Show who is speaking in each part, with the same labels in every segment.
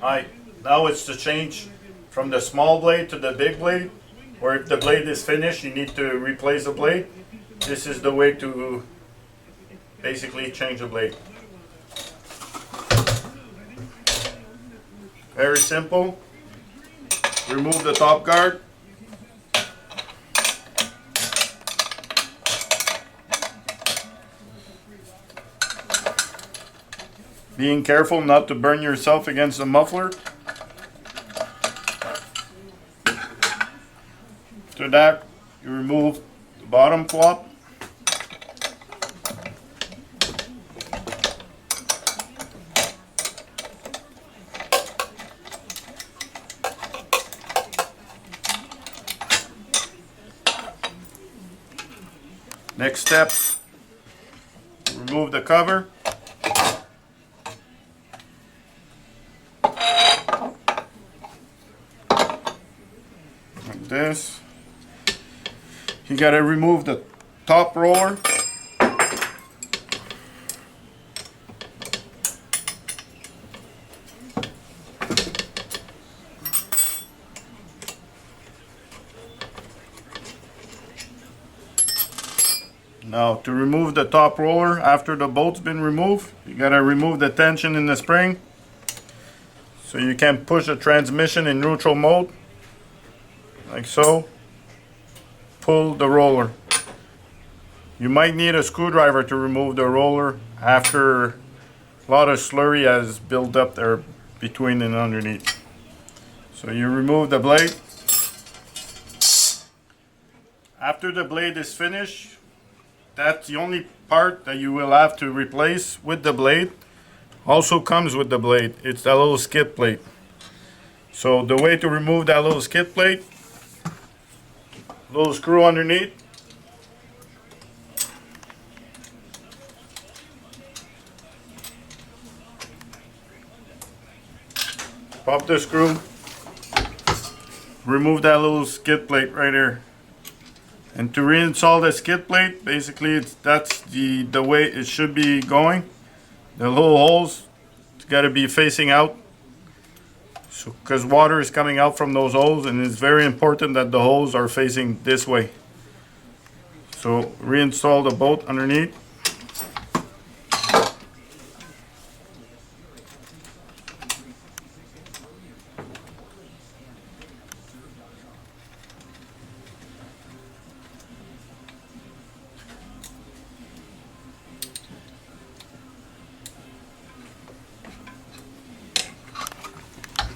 Speaker 1: Alright, now it's to change from the small blade to the big blade, or if the blade is finished you need to replace the blade. This is the way to basically change the blade. Very simple. Remove the top guard. Being careful not to burn yourself against the muffler. After that, you remove the bottom flap. Next step, remove the cover. Like this. You gotta remove the top roller. Now to remove the top roller after the bolt's been removed, you gotta remove the tension in the spring so you can push the transmission in neutral mode like so. Pull the roller. You might need a screwdriver to remove the roller after a lot of slurry has built up there between and underneath. So you remove the blade. After the blade is finished, that's the only part that you will have to replace with the blade. Also comes with the blade. It's that little skid plate. So the way to remove that little skid plate, little screw underneath. Pop the screw. Remove that little skid plate right here. And to reinstall the skid plate, basically that's the way it should be going. The little holes, it's got to be facing out. So, because water is coming out from those holes, and it's very important that the holes are facing this way. So reinstall the bolt underneath.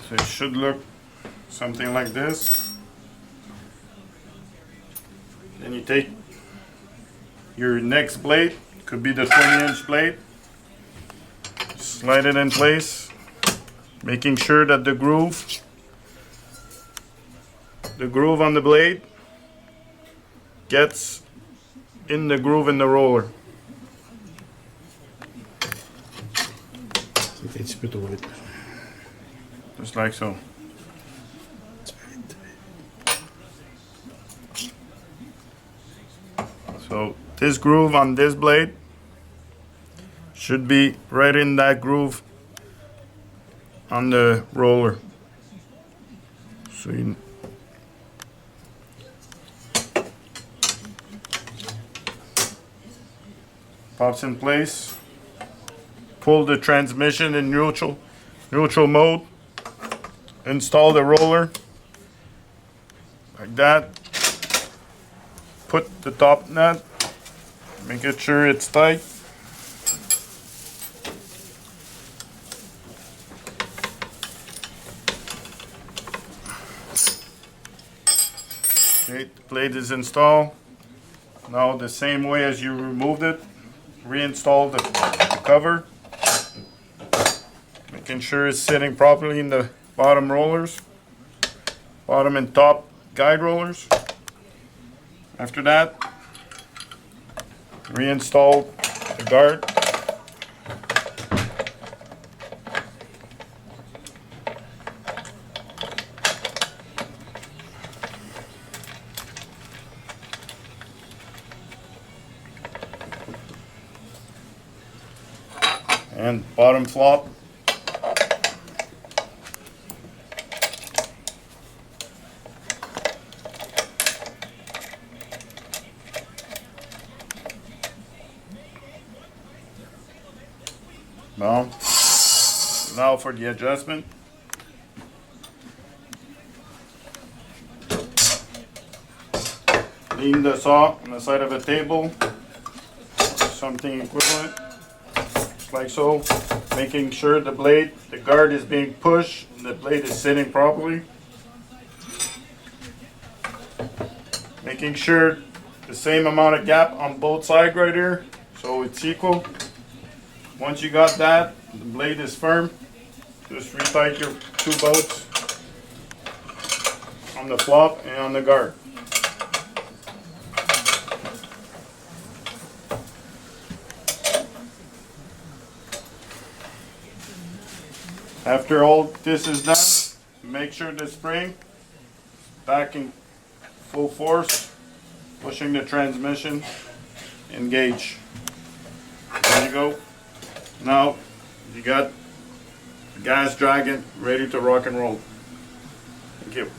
Speaker 1: So it should look something like this. Then you take your next blade, could be the 20-inch blade, slide it in place, making sure that the groove on the blade gets in the groove in the roller. Just like so. So this groove on this blade should be right in that groove on the roller. So you pops in place. Pull the transmission in neutral mode. Install the roller like that. Put the top nut, make it sure it's tight. Okay, the blade is installed. Now the same way as you removed it, reinstall the cover, making sure it's sitting properly in the bottom rollers, bottom and top guide rollers. After that, reinstall the guard. And bottom flap. Well, now for the adjustment. Lean the saw on the side of a table, something equivalent, just like so. Making sure the blade, the guard is being pushed, and the blade is sitting properly. Making sure the same amount of gap on both sides right here, so it's equal. Once you got that, the blade is firm. Just retight your two bolts on the flop and on the guard. After all this is done, make sure the spring back in full force, pushing the transmission, engage. There you go. Now you got the gas dragon ready to rock and roll. Thank you.